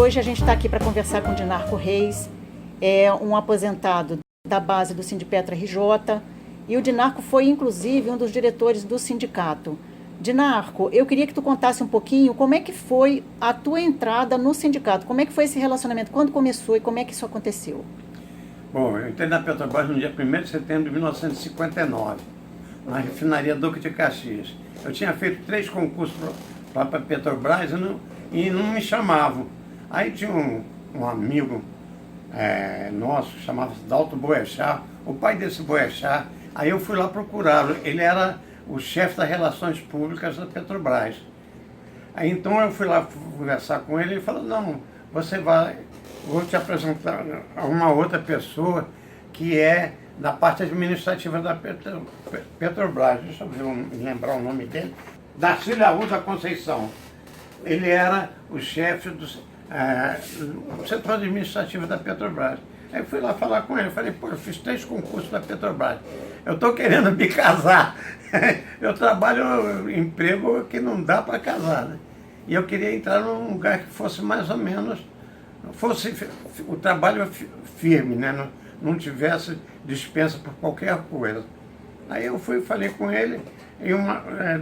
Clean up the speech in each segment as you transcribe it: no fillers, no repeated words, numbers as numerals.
Hoje a gente está aqui para conversar com o Dinarco Reis, é um aposentado da base do Sindipetra RJ, e o Dinarco foi, inclusive, um dos diretores do sindicato. Dinarco, eu queria que tu contasse um pouquinho como é que foi a tua entrada no sindicato, como é que foi esse relacionamento, quando começou e como é que isso aconteceu? Bom, eu entrei na Petrobras no dia 1º de setembro de 1959, na refinaria Duque de Caxias. Eu tinha feito 3 concursos para a Petrobras e não me chamavam. Aí tinha um amigo nosso, chamava-se Dalto Boechat, o pai desse Boechat. Aí eu fui lá procurá-lo. Ele era o chefe das relações públicas da Petrobras. Aí então eu fui lá conversar com ele e ele falou, não, vou te apresentar a uma outra pessoa que é da parte administrativa da Petrobras. Deixa eu lembrar o nome dele. Darcílio Arruda Conceição. Ele era o chefe do setor administrativo da Petrobras. Aí eu fui lá falar com ele, falei, pô, eu fiz 3 concursos da Petrobras, eu estou querendo me casar, eu trabalho em emprego que não dá para casar, né? E eu queria entrar num lugar que fosse mais ou menos, fosse o trabalho firme, né? Não tivesse dispensa por qualquer coisa. Aí eu falei com ele, e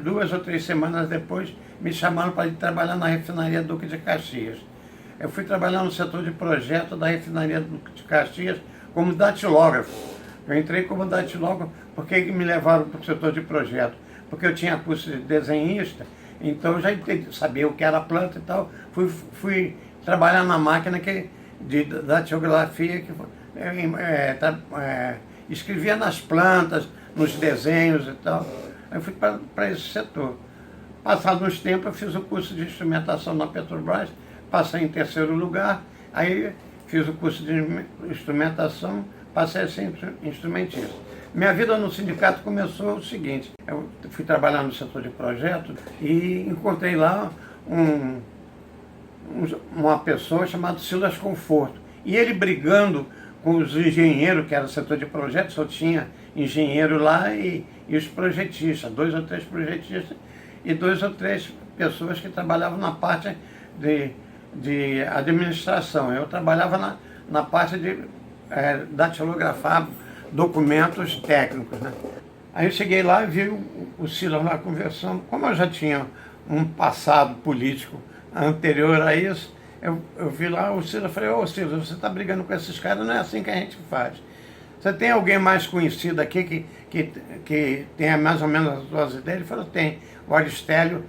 2 ou 3 semanas depois me chamaram para ir trabalhar na refinaria Duque de Caxias. Eu fui trabalhar no setor de projeto da refinaria Duque de Caxias como datilógrafo. Eu entrei como datilógrafo porque me levaram para o setor de projeto, porque eu tinha curso de desenhista, então eu já sabia o que era planta e tal. Fui trabalhar na máquina de datilografia, que escrevia nas plantas, nos desenhos e tal. Aí eu fui para esse setor. Passado uns tempos, eu fiz o curso de instrumentação na Petrobras, passei em 3º lugar, aí fiz o curso de instrumentação, passei a ser instrumentista. Minha vida no sindicato começou o seguinte, eu fui trabalhar no setor de projeto e encontrei lá uma pessoa chamada Silas Conforto, e ele brigando com os engenheiros, que era o setor de projeto, só tinha engenheiro lá e os projetistas, 2 ou 3 projetistas e 2 ou 3 pessoas que trabalhavam na parte de administração. Eu trabalhava na parte de datilografar documentos técnicos, né? Aí eu cheguei lá e vi o Silas lá conversando. Como eu já tinha um passado político anterior a isso, eu vi lá o Silas e falei, ô Silas, você está brigando com esses caras, não é assim que a gente faz. Você tem alguém mais conhecido aqui que tenha mais ou menos as suas ideias? Ele falou, tem. O Aristélio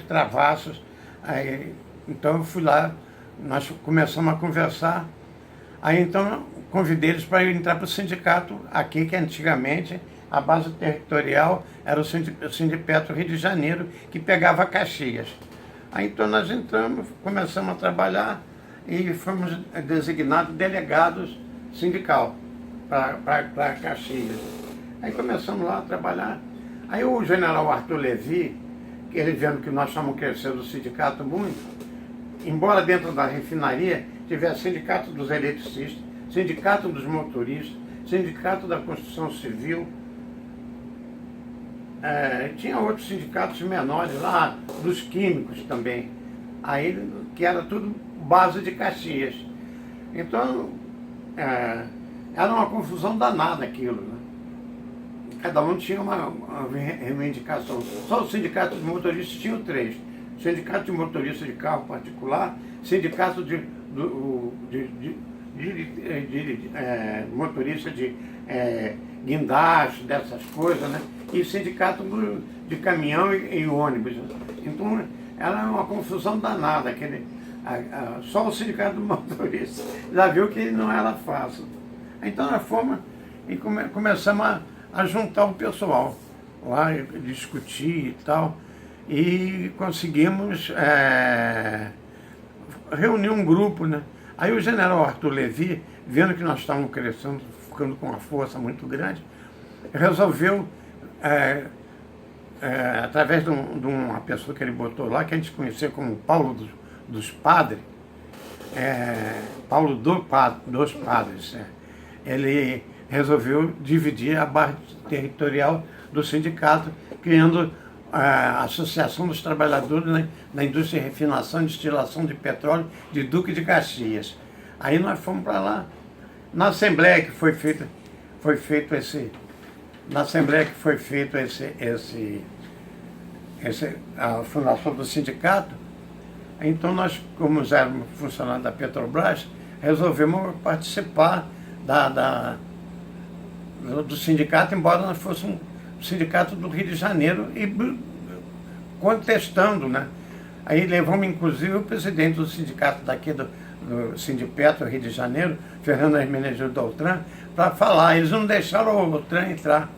Travassos. Aí, então eu fui lá, nós começamos a conversar. Aí então convidei eles para entrar para o sindicato aqui, que antigamente a base territorial era o Sindipetro Rio de Janeiro, que pegava Caxias. Aí então nós entramos, começamos a trabalhar e fomos designados delegados sindical para Caxias. Aí começamos lá a trabalhar. Aí o general Arthur Levi, que ele vendo que nós estamos crescendo o sindicato muito, embora dentro da refinaria tivesse sindicato dos eletricistas, sindicato dos motoristas, sindicato da construção civil, tinha outros sindicatos menores lá, dos químicos também, aí, que era tudo base de Caxias. Então, era uma confusão danada aquilo, né? Cada um tinha uma reivindicação. Só o sindicato de motoristas tinha 3. Sindicato de motorista de carro particular, sindicato de motorista de guindaste, dessas coisas, né? E sindicato de caminhão e ônibus. Então, era uma confusão danada. Só o sindicato do motorista já viu que não era fácil. Então, nós fomos e começamos a juntar o pessoal lá, discutir e tal, e conseguimos reunir um grupo, né? Aí o general Arthur Levi, vendo que nós estávamos crescendo, ficando com uma força muito grande, resolveu, através de uma pessoa que ele botou lá, que a gente conhecia como Paulo dos Padres, Paulo dos Padres, ele resolveu dividir a base territorial do sindicato, criando a Associação dos Trabalhadores na Indústria de Refinação e Destilação de Petróleo de Duque de Caxias. Aí nós fomos para lá. Na Assembleia que foi feito a fundação do sindicato, então nós, como éramos funcionários da Petrobras, resolvemos participar do sindicato, embora nós fôssemos um sindicato do Rio de Janeiro e contestando, né? Aí levamos inclusive o presidente do sindicato daqui do Sindipetro, Rio de Janeiro, Fernando Hermenegildo Daltran, para falar. Eles não deixaram o Daltran entrar,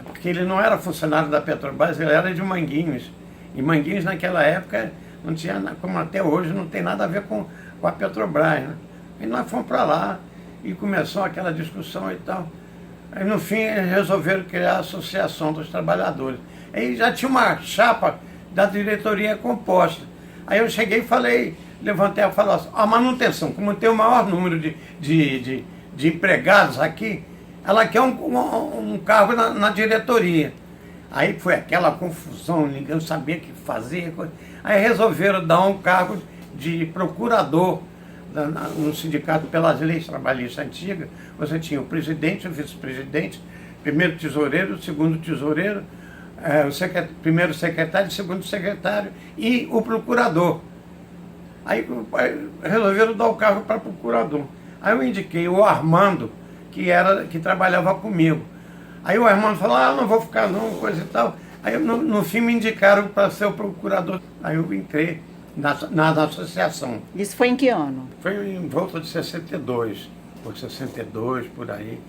porque ele não era funcionário da Petrobras, ele era de Manguinhos. E Manguinhos naquela época não tinha, como até hoje, não tem nada a ver com a Petrobras, né? E nós fomos para lá e começou aquela discussão e tal. Aí no fim eles resolveram criar a Associação dos Trabalhadores. Aí já tinha uma chapa da diretoria composta. Aí eu cheguei e falei, levantei e falei assim, a manutenção, como tem o maior número de empregados aqui, ela quer um cargo na diretoria. Aí foi aquela confusão, ninguém sabia o que fazer. Aí resolveram dar um cargo de procurador no sindicato pelas leis trabalhistas antigas. Você tinha o presidente, o vice-presidente, primeiro tesoureiro, segundo tesoureiro, primeiro secretário, segundo secretário e o procurador. Aí resolveram dar o cargo para procurador. Aí eu indiquei o Armando, que trabalhava comigo. Aí o Armando falou, não vou ficar não, coisa e tal. Aí no fim me indicaram para ser o procurador. Aí eu entrei na associação. Isso foi em que ano? Foi em volta de 62, por 62, por aí.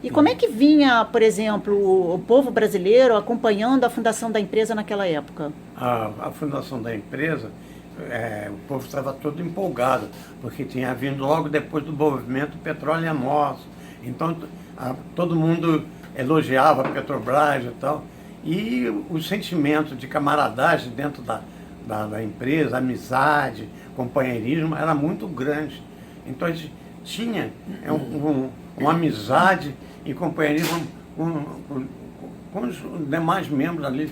E como é que vinha, por exemplo, o povo brasileiro acompanhando a fundação da empresa naquela época? A fundação da empresa, o povo estava todo empolgado, porque tinha vindo logo depois do movimento Petróleo é Nosso. Então, todo mundo elogiava a Petrobras e tal. E o sentimento de camaradagem dentro da empresa, amizade, companheirismo, era muito grande. Então, a gente tinha uma amizade e companheirismo com os demais membros ali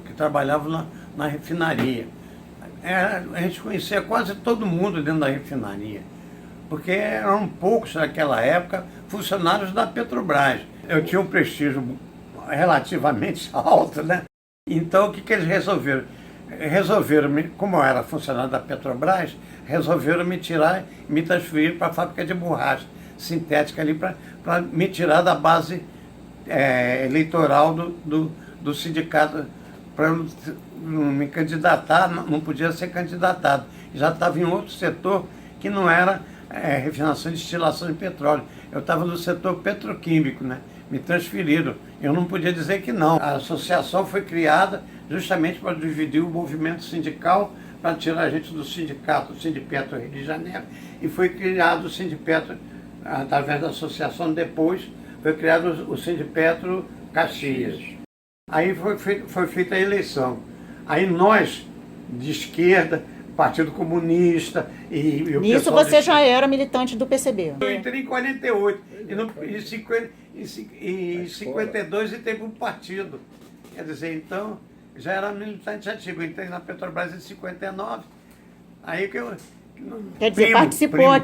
que trabalhavam na refinaria. A gente conhecia quase todo mundo dentro da refinaria, porque eram poucos naquela época funcionários da Petrobras. Eu tinha um prestígio relativamente alto, né? Então o que eles resolveram? Como eu era funcionário da Petrobras, resolveram me tirar e me transferir para a fábrica de borracha sintética ali, para me tirar da base eleitoral do sindicato, para não me candidatar, não podia ser candidatado. Já estava em outro setor que não era refinação e destilação de petróleo. Eu estava no setor petroquímico, né? Me transferiram. Eu não podia dizer que não. A associação foi criada justamente para dividir o movimento sindical, para tirar a gente do sindicato, o Sindipetro Rio de Janeiro, e foi criado o Sindipetro, através da associação, depois foi criado o Sindipetro Caxias. Aí foi feita a eleição. Aí nós, de esquerda, Partido Comunista e o Nisso pessoal você já era militante do PCB? Eu entrei em 48 em 52 e teve um partido. Quer dizer, então, já era militante ativo. Eu entrei na Petrobras em 59. Aí que eu... Quer dizer,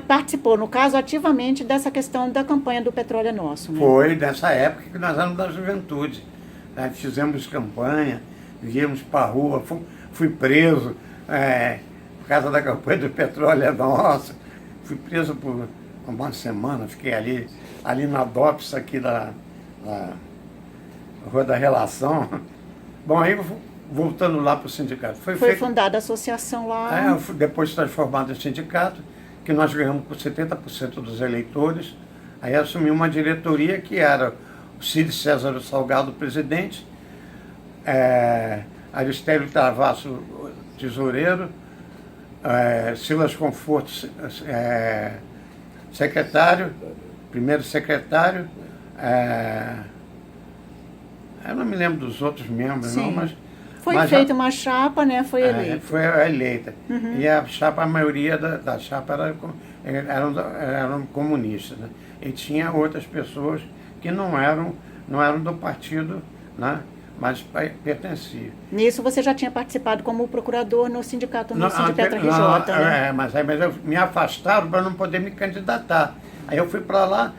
participou, no caso, ativamente dessa questão da campanha do Petróleo é Nosso, né? Foi nessa época que nós éramos da juventude. Fizemos campanha, viemos para a rua, fui preso por causa da campanha do Petróleo é Nosso. Fui preso por uma semana, fiquei ali na DOPS aqui da Rua da Relação. Bom, aí voltando lá para o sindicato. Foi fundada a associação lá. Depois transformado em sindicato, que nós ganhamos por 70% dos eleitores. Aí assumiu uma diretoria que era o Cid César Salgado, presidente, Aristério Travasso, tesoureiro, Silas Conforto, secretário, primeiro secretário. Eu não me lembro dos outros membros, Sim. não, mas... Foi feita uma chapa, né? Foi eleita. Foi eleita. Uhum. E a chapa, a maioria da chapa eram comunistas, né? E tinha outras pessoas que não eram do partido, né? mas pertencia. Nisso você já tinha participado como procurador no sindicato no Sindipetra RJ, né? Mas me afastaram para não poder me candidatar. Aí eu fui para lá,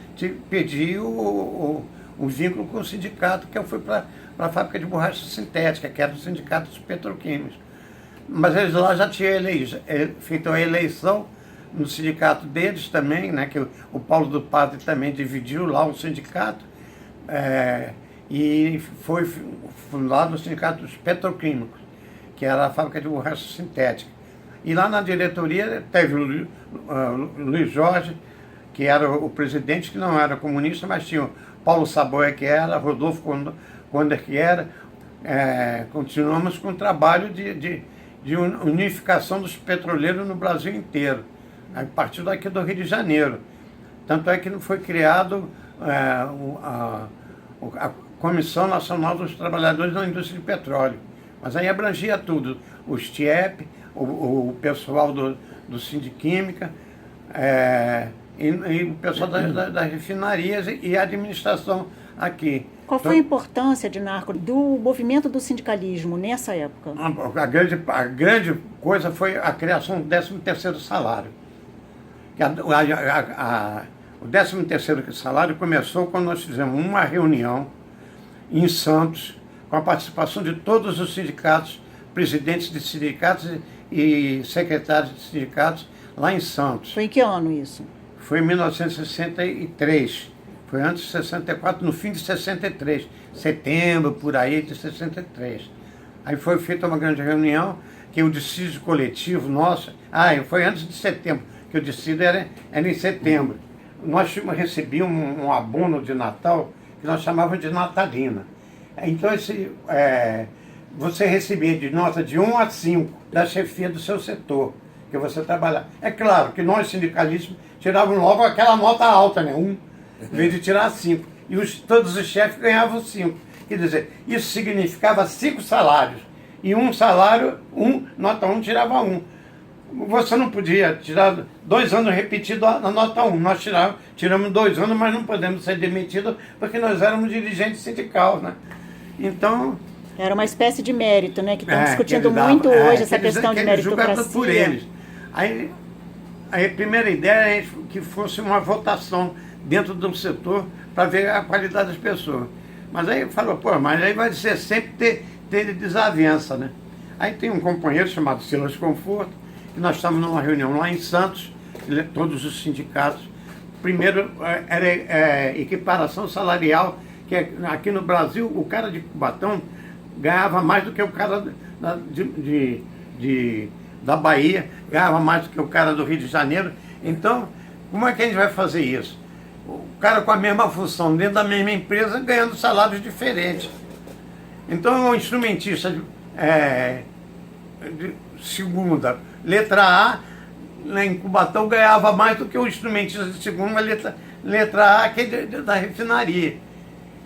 pedi o vínculo com o sindicato, que eu fui para a fábrica de borracha sintética, que era o sindicato dos petroquímicos. Mas eles lá já tinham feito a eleição no sindicato deles também, né, que o Paulo do Padre também dividiu lá o sindicato, e foi fundado o sindicato dos petroquímicos, que era a fábrica de borracha sintética. E lá na diretoria teve o Luiz Jorge, que era o presidente, que não era comunista, mas tinha o Paulo Saboia, que era, Rodolfo Conder, que era. Continuamos com o trabalho de unificação dos petroleiros no Brasil inteiro, a partir daqui do Rio de Janeiro. Tanto é que foi criado a Comissão Nacional dos Trabalhadores da Indústria de Petróleo. Mas aí abrangia tudo, os TIEP, o pessoal do Sindiquímica, e o pessoal das refinarias e a administração aqui. Qual foi a importância, Dinarco, do movimento do sindicalismo nessa época? A grande coisa foi a criação do 13º salário. O 13º salário começou quando nós fizemos uma reunião em Santos, com a participação de todos os sindicatos, presidentes de sindicatos e secretários de sindicatos lá em Santos. Foi em que ano isso? Foi em 1963. Foi antes de 64, no fim de 63, setembro, por aí, de 63. Aí foi feita uma grande reunião, que o dissídio coletivo nosso... foi antes de setembro, que o dissídio era em setembro. Nós recebíamos um abono de Natal, que nós chamávamos de natalina. Então, você recebia de nota de 1 a 5 da chefia do seu setor, que você trabalhava. É claro que nós, sindicalistas, tirávamos logo aquela nota alta, né? 1. Em vez de tirar 5. E todos os chefes ganhavam 5. Quer dizer, isso significava 5 salários. E um salário, nota 1 tirava 1. Você não podia tirar 2 anos repetido na nota 1. Nós tiramos 2 anos, mas não podemos ser demitidos porque nós éramos dirigentes sindicais, né? Então... Era uma espécie de mérito, né? Que estão discutindo muito hoje, essa questão de meritocracia. Por eles. Aí a primeira ideia é que fosse uma votação dentro do setor para ver a qualidade das pessoas. Mas aí falou, mas aí vai ser sempre ter desavença, né? Aí tem um companheiro chamado Silas Conforto, que nós estávamos numa reunião lá em Santos, todos os sindicatos. Primeiro era equiparação salarial, que aqui no Brasil o cara de Cubatão ganhava mais do que o cara da Bahia, ganhava mais do que o cara do Rio de Janeiro. Então, como é que a gente vai fazer isso? O cara com a mesma função, dentro da mesma empresa, ganhando salários diferentes. Então, o instrumentista de segunda, letra A, lá em Cubatão, ganhava mais do que o instrumentista de segunda, letra A, que é da refinaria.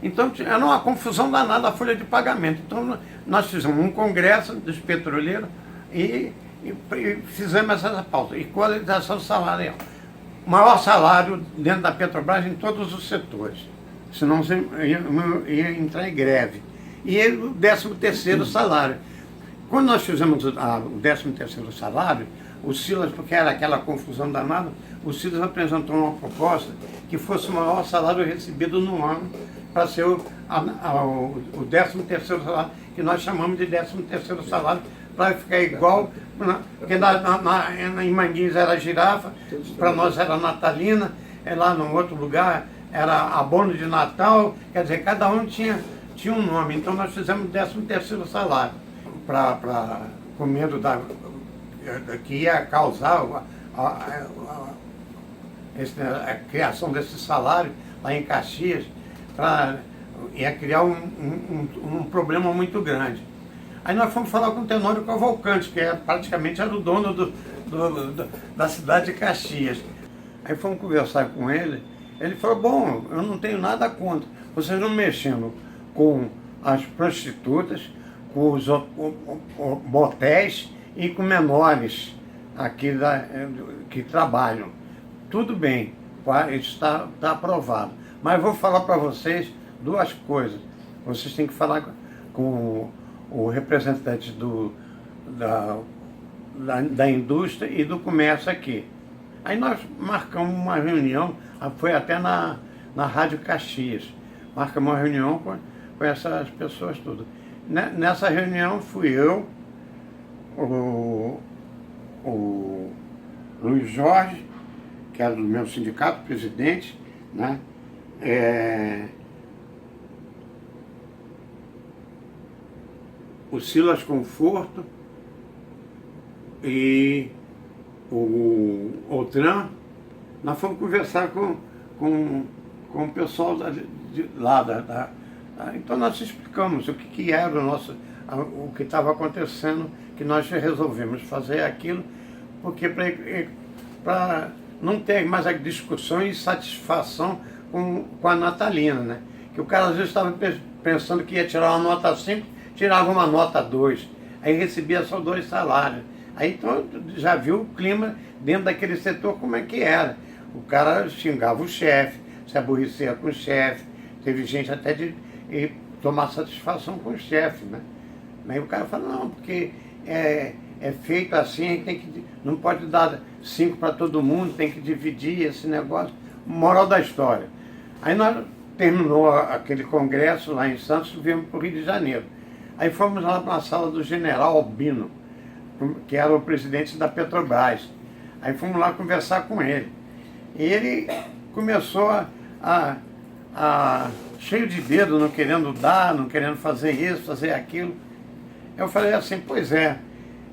Então, era uma confusão danada a folha de pagamento. Então, nós fizemos um congresso dos petroleiros e fizemos essa pauta, equalização salarial. Maior salário dentro da Petrobras em todos os setores, senão você ia entrar em greve. E o 13º salário. Quando nós fizemos o 13º salário, o Silas, porque era aquela confusão danada, o Silas apresentou uma proposta que fosse o maior salário recebido no ano para ser o 13º salário, que nós chamamos de 13º salário, para ficar igual, porque em Manguinhos era girafa, para nós era natalina, lá no outro lugar era abono de Natal, quer dizer, cada um tinha um nome. Então nós fizemos 13º salário, com medo que ia causar a criação desse salário lá em Caxias, ia criar um problema muito grande. Aí nós fomos falar com o Tenório Cavalcante, que praticamente era o dono da cidade de Caxias. Aí fomos conversar com ele, ele falou, bom, eu não tenho nada contra, vocês não mexendo com as prostitutas, com os motéis e com menores aqui que trabalham. Tudo bem, isso está aprovado. Mas vou falar para vocês 2 coisas. Vocês têm que falar com o representante da indústria e do comércio aqui. Aí nós marcamos uma reunião, foi até na Rádio Caxias, marcamos uma reunião com essas pessoas tudo. Nessa reunião fui eu, o Luiz Jorge, que era do meu sindicato, presidente, né? O Silas Conforto e o Outram. Nós fomos conversar com o pessoal lá então nós explicamos o que era o que estava acontecendo, que nós resolvemos fazer aquilo, porque para não ter mais a discussão e satisfação com a Natalina, né? Que o cara às vezes estava pensando que ia tirar uma nota 5, tirava uma nota 2, aí recebia só 2 salários. Aí então já viu o clima dentro daquele setor como é que era. O cara xingava o chefe, se aborrecia com o chefe, teve gente até de tomar satisfação com o chefe, né? Aí o cara fala, não, porque é feito assim, não pode dar 5 para todo mundo, tem que dividir esse negócio. Moral da história. Aí nós terminou aquele congresso lá em Santos e viemos para o Rio de Janeiro. Aí fomos lá para a sala do general Albino, que era o presidente da Petrobras. Aí fomos lá conversar com ele. E ele começou cheio de dedo, não querendo dar, não querendo fazer isso, fazer aquilo. Eu falei assim, pois é,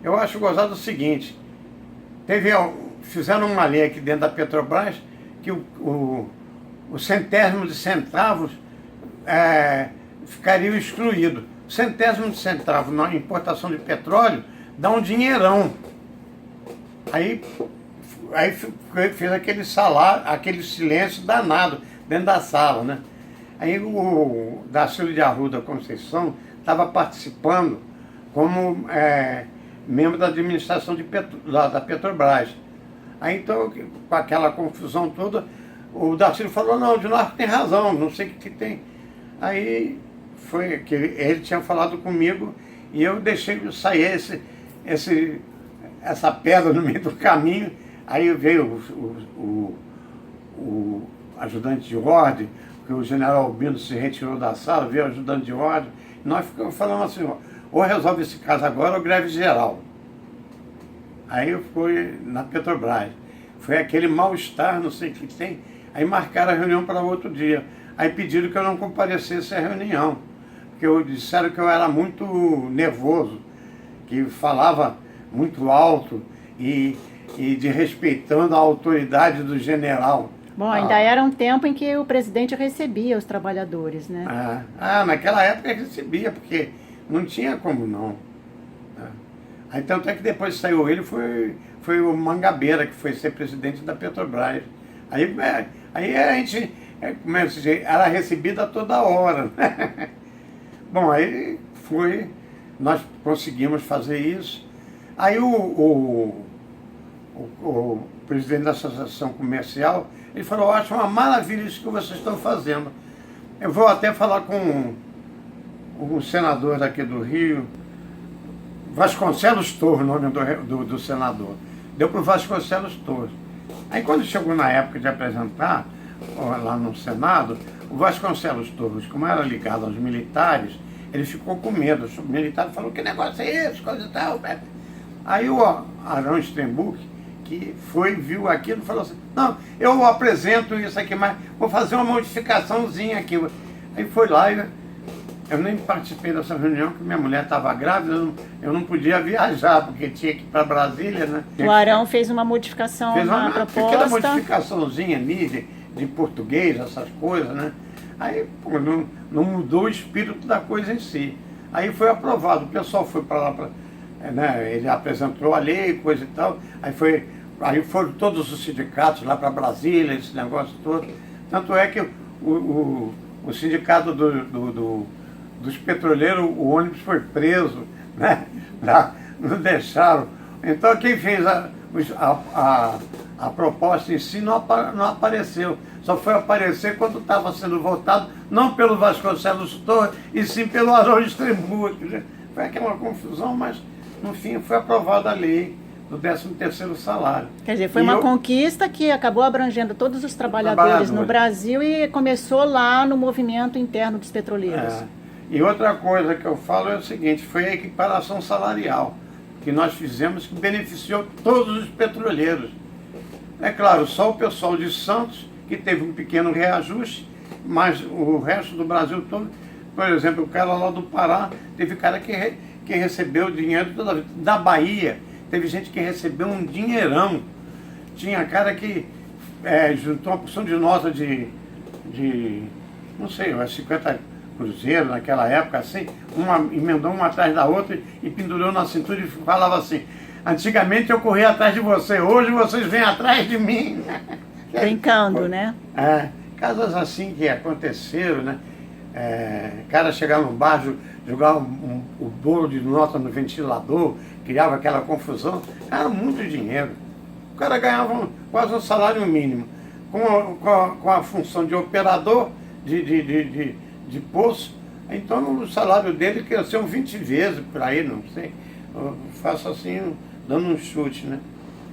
eu acho gozado o seguinte, fizeram uma lei aqui dentro da Petrobras que o centésimo de centavos ficaria excluído. Centésimo de centavo na importação de petróleo dá um dinheirão. Aí fez aquele silêncio danado dentro da sala, né? Aí o Darcílio de Arruda Conceição estava participando como membro da administração da Petrobras. Aí então, com aquela confusão toda, o Darcílio falou, não, o Dinarco tem razão, não sei o que tem. Aí foi que ele tinha falado comigo e eu deixei sair essa pedra no meio do caminho. Aí veio o ajudante de ordem, que o general Albino se retirou da sala, veio o ajudante de ordem, e nós ficamos falando assim, ou resolve esse caso agora ou greve geral. Aí foi na Petrobras, foi aquele mal-estar, não sei o que tem, aí marcaram a reunião para outro dia, aí pediram que eu não comparecesse à reunião, porque disseram que eu era muito nervoso, que falava muito alto e desrespeitando a autoridade do general. Bom, ainda era um tempo em que o presidente recebia os trabalhadores, né? Naquela época recebia, porque não tinha como não. Aí tanto é que depois saiu ele, foi o Mangabeira, que foi ser presidente da Petrobras. Aí a gente era recebida toda hora. Bom, aí nós conseguimos fazer isso. Aí o presidente da Associação Comercial, ele falou, eu acho uma maravilha isso que vocês estão fazendo. Eu vou até falar com o senador daqui do Rio, Vasconcelos Torres, o nome do senador. Deu para o Vasconcelos Torres. Aí quando chegou na época de apresentar, lá no Senado, o Vasconcelos Torres, como era ligado aos militares, ele ficou com medo. O militar falou, que negócio é esse, coisa e tal. Aí o Arão Strenbuch, que viu aquilo e falou assim, não, eu apresento isso aqui, mas vou fazer uma modificaçãozinha aqui. Aí foi lá e eu nem participei dessa reunião, porque minha mulher estava grávida, eu não podia viajar, porque tinha que ir para Brasília, né? O Arão fez uma modificação na proposta. Aquela modificaçãozinha ali de português, essas coisas, né? Aí não mudou o espírito da coisa em si. Aí foi aprovado, o pessoal foi para lá, né? Ele apresentou a lei, coisa e tal, aí foram todos os sindicatos lá para Brasília, esse negócio todo. Tanto é que o sindicato dos petroleiros, o ônibus foi preso, né? Não deixaram. Então quem fez a proposta em si não apareceu. só foi aparecer quando estava sendo votado, não pelo Vasconcelos Torres, e sim pelo Haroldo Extremburgo. Foi aquela confusão, mas no fim foi aprovada a lei do 13º salário. Quer dizer, foi uma conquista que acabou abrangendo todos os trabalhadores no Brasil e começou lá no movimento interno dos petroleiros. E outra coisa que eu falo é o seguinte, foi a equiparação salarial que nós fizemos, que beneficiou todos os petroleiros. É claro, só o pessoal de Santos, que teve um pequeno reajuste, mas o resto do Brasil todo, por exemplo, o cara lá do Pará, teve cara que recebeu dinheiro toda a vida. Da Bahia, teve gente que recebeu um dinheirão. Tinha cara que juntou uma porção de nota de não sei, 50 cruzeiros naquela época, assim, emendou uma atrás da outra e pendurou na cintura e falava assim: antigamente eu corria atrás de você, hoje vocês vêm atrás de mim. Brincando, né? Casos assim que aconteceram, né? Cara chegava no bar, jogava o bolo de nota no ventilador, criava aquela confusão. Era muito dinheiro. O cara ganhava quase um salário mínimo. Com a função de operador de poço, então o salário dele cresceu 20 vezes por aí, não sei. Eu faço assim, dando um chute, né?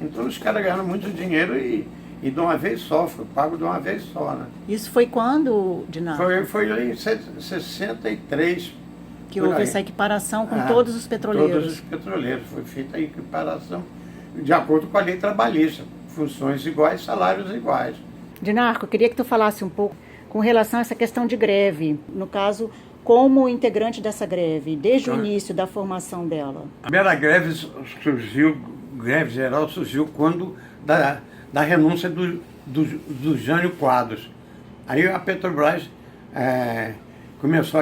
Então os caras ganharam muito dinheiro e de uma vez só, foi pago de uma vez só, né? Isso foi quando, Dinarco? Foi em 63. Que houve essa equiparação com todos os petroleiros. Todos os petroleiros. Foi feita a equiparação de acordo com a lei trabalhista. Funções iguais, salários iguais. Dinarco, eu queria que tu falasse um pouco com relação a essa questão de greve. No caso, como integrante dessa greve, desde o início da formação dela. A primeira greve greve geral surgiu quando da renúncia do Jânio Quadros. Aí a Petrobras começou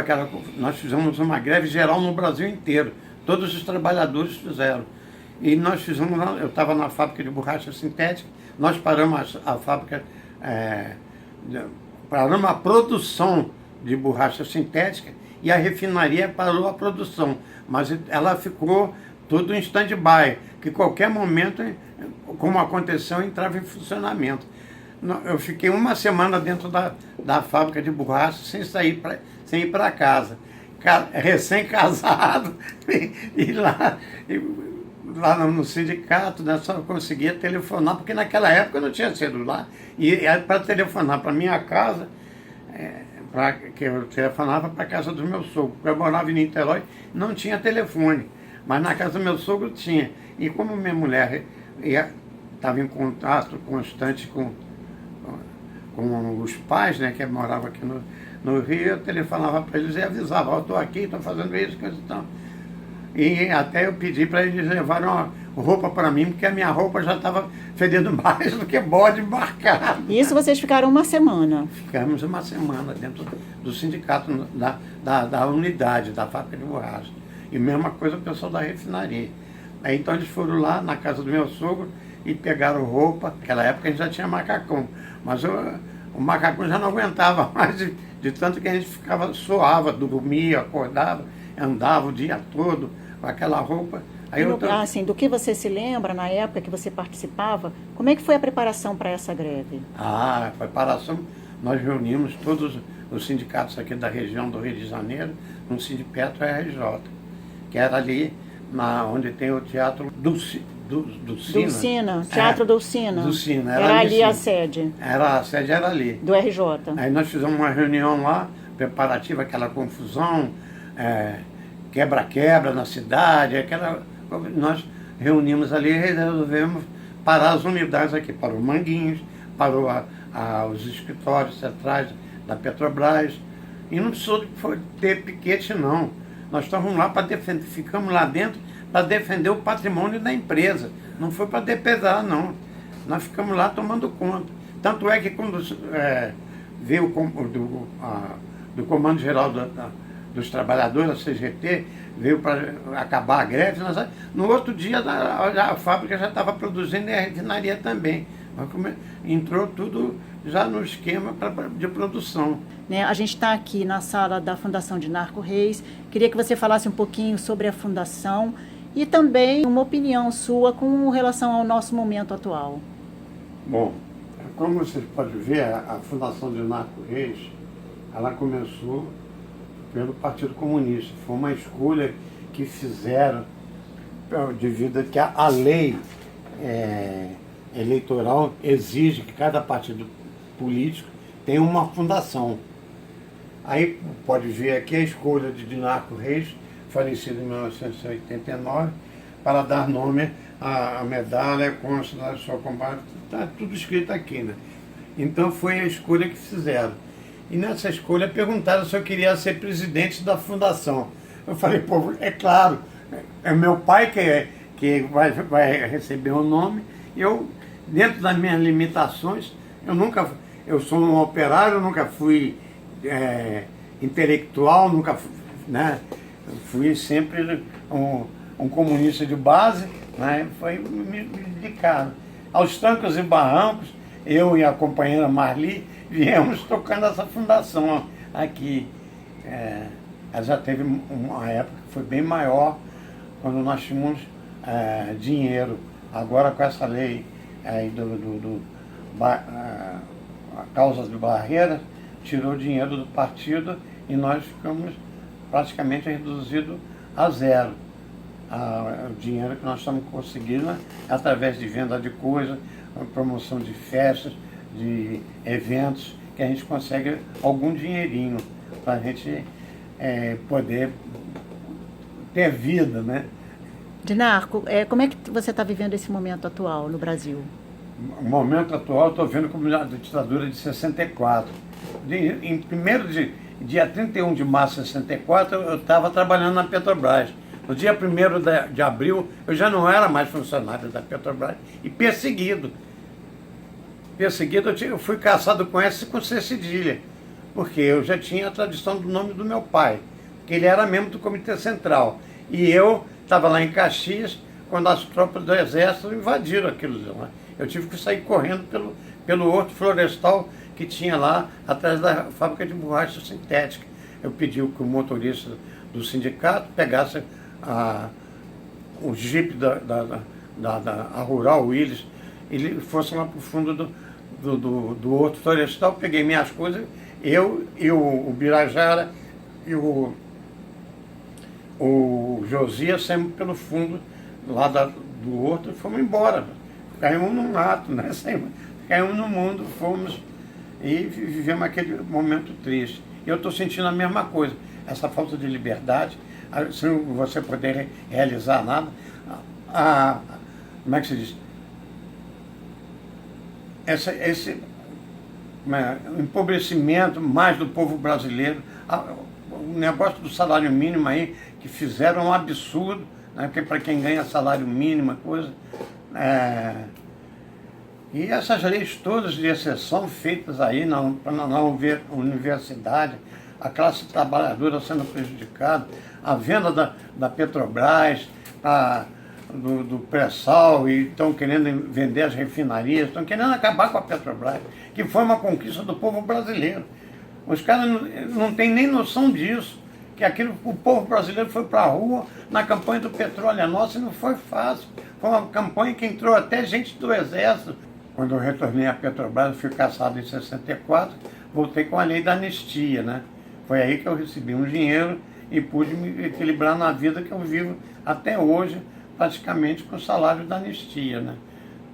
nós fizemos uma greve geral no Brasil inteiro. Todos os trabalhadores fizeram. E nós fizemos, eu estava na fábrica de borracha sintética, nós paramos a fábrica, paramos a produção de borracha sintética e a refinaria parou a produção. Mas ela ficou tudo em stand-by, que qualquer momento, como aconteceu, entrava em funcionamento. Eu fiquei uma semana dentro da fábrica de borracha sem ir para casa. Recém-casado, e lá no sindicato, né, só conseguia telefonar, porque naquela época não tinha celular. E para telefonar para minha casa, que eu telefonava para a casa do meu sogro, porque eu morava em Niterói, não tinha telefone. Mas na casa do meu sogro tinha. E como minha mulher estava em contato constante com os pais, né, que moravam aqui no Rio, eu telefonava para eles e avisava: eu estou aqui, estou fazendo isso, coisa e tal. E até eu pedi para eles levarem uma roupa para mim, porque a minha roupa já estava fedendo mais do que bode embarcado. Isso vocês ficaram uma semana? Ficamos uma semana dentro do sindicato, da unidade, da fábrica de borracha. E mesma coisa o pessoal da refinaria. Aí então eles foram lá na casa do meu sogro e pegaram roupa. Naquela época a gente já tinha macacão, mas o macacão já não aguentava mais de tanto que a gente suava, dormia, acordava, andava o dia todo com aquela roupa. Aí assim, do que você se lembra na época que você participava, como é que foi a preparação para essa greve? A preparação, nós reunimos todos os sindicatos aqui da região do Rio de Janeiro no Sindipetro RJ, que era ali onde tem o teatro do Sina. Teatro do Sina. Do Sina. Era ali a sede. A sede era ali. Do RJ. Aí nós fizemos uma reunião lá, preparativa, aquela confusão, quebra-quebra na cidade, nós reunimos ali e resolvemos parar as unidades aqui, parou Manguinhos, parou os escritórios centrais da Petrobras, e não precisou ter piquete, não. Nós estávamos lá para defender, ficamos lá dentro para defender o patrimônio da empresa, não foi para depesar, não. Nós ficamos lá tomando conta. Tanto é que quando veio do Comando Geral dos Trabalhadores, a CGT, veio para acabar a greve, no outro dia a fábrica já estava produzindo e a refinaria também. Entrou tudo já no esquema de produção. A gente está aqui na sala da Fundação Dinarco Reis. Queria que você falasse um pouquinho sobre a fundação e também uma opinião sua com relação ao nosso momento atual. Bom, Como vocês podem ver, a Fundação Dinarco Reis, ela começou pelo Partido Comunista. Foi uma escolha que fizeram devido a que a lei eleitoral exige que cada partido político tenha uma fundação. Aí pode ver aqui a escolha de Dinarco Reis, falecido em 1989, para dar nome à medalha, consta de sua combate, está tudo escrito aqui, né? Então foi a escolha que fizeram. E nessa escolha perguntaram se eu queria ser presidente da fundação. Eu falei, pô, é claro, é meu pai que vai receber o nome. Eu, dentro das minhas limitações, eu sou um operário, nunca fui intelectual, nunca fui, né? Fui sempre um comunista de base, né? Foi me dedicar aos trancos e barrancos. Eu e a companheira Marli viemos tocando essa fundação aqui. Ela já teve uma época que foi bem maior, quando nós tínhamos dinheiro. Agora, com essa lei aí a causa de barreiras, tirou o dinheiro do partido e nós ficamos praticamente reduzidos a zero. O dinheiro que nós estamos conseguindo através de venda de coisas, promoção de festas, de eventos, que a gente consegue algum dinheirinho para a gente poder ter vida, né? Dinarco, como é que você está vivendo esse momento atual no Brasil? O momento atual eu estou vendo como a ditadura de 64. Dia 31 de março de 64, eu estava trabalhando na Petrobras. No dia 1º de abril, eu já não era mais funcionário da Petrobras e perseguido. Eu fui caçado com S e com C cedilha, porque eu já tinha a tradição do nome do meu pai, que ele era membro do Comitê Central. E eu estava lá em Caxias, quando as tropas do Exército invadiram aquilo lá. Eu tive que sair correndo pelo horto florestal que tinha lá, atrás da fábrica de borracha sintética. Eu pedi que o motorista do sindicato pegasse o jipe da Rural Willis, ele fosse lá para o fundo do horto florestal, peguei minhas coisas, eu e o Birajara e o Josias saímos pelo fundo lá do horto e fomos embora. Caímos no mato, né? Caímos no mundo, fomos e vivemos aquele momento triste. E eu estou sentindo a mesma coisa, essa falta de liberdade, sem você poder realizar nada. Como é que se diz? Esse empobrecimento mais do povo brasileiro, o negócio do salário mínimo aí, que fizeram um absurdo, né? Porque para quem ganha salário mínimo, coisa. E essas leis todas de exceção feitas aí na universidade, a classe trabalhadora sendo prejudicada, a venda da Petrobras, do pré-sal, e estão querendo vender as refinarias, estão querendo acabar com a Petrobras, que foi uma conquista do povo brasileiro. Os caras não têm nem noção disso, que o povo brasileiro foi para a rua na campanha do petróleo nosso e não foi fácil. Foi uma campanha que entrou até gente do Exército. Quando eu retornei à Petrobras, fui caçado em 64, voltei com a lei da anistia, né? Foi aí que eu recebi um dinheiro e pude me equilibrar na vida que eu vivo até hoje, praticamente com o salário da anistia, né?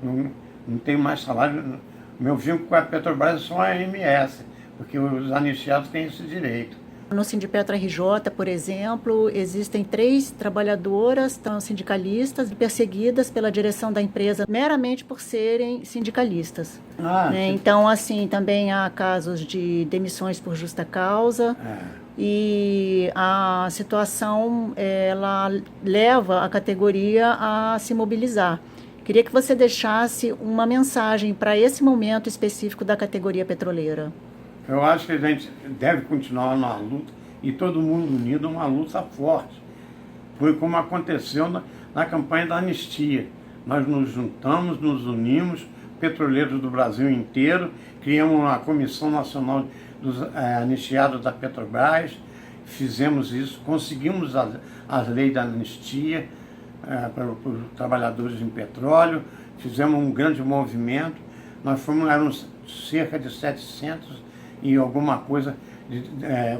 Não tenho mais salário. Meu vínculo com a Petrobras é só a AMS, porque os anistiados têm esse direito. No Sindipetra RJ, por exemplo, existem 3 trabalhadoras, sindicalistas, perseguidas pela direção da empresa meramente por serem sindicalistas. Né? Então, assim, também há casos de demissões por justa causa. E a situação, ela leva a categoria a se mobilizar. Queria que você deixasse uma mensagem para esse momento específico da categoria petroleira. Eu acho que a gente deve continuar na luta, e todo mundo unido, uma luta forte. Foi como aconteceu na campanha da anistia. Nós nos juntamos, nos unimos, petroleiros do Brasil inteiro, criamos uma Comissão Nacional dos Anistiados da Petrobras, fizemos isso, conseguimos as leis da anistia para os trabalhadores em petróleo, fizemos um grande movimento. Nós éramos cerca de 700 e alguma coisa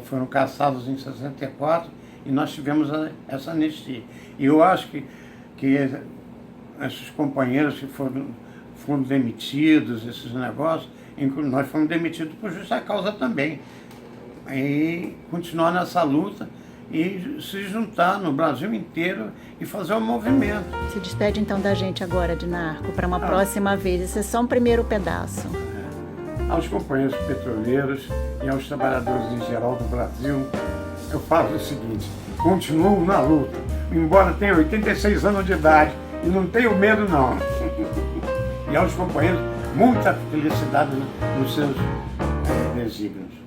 foram caçados em 64 e nós tivemos essa anistia. E eu acho que esses companheiros que foram demitidos, esses negócios, nós fomos demitidos por justa causa também. E continuar nessa luta e se juntar no Brasil inteiro e fazer um movimento. Se despede então da gente agora, Dinarco, para uma próxima vez. Esse é só um primeiro pedaço. Aos companheiros petroleiros e aos trabalhadores em geral do Brasil, eu falo o seguinte: continuo na luta, embora tenha 86 anos de idade e não tenho medo não. E aos companheiros, muita felicidade nos seus desígnios.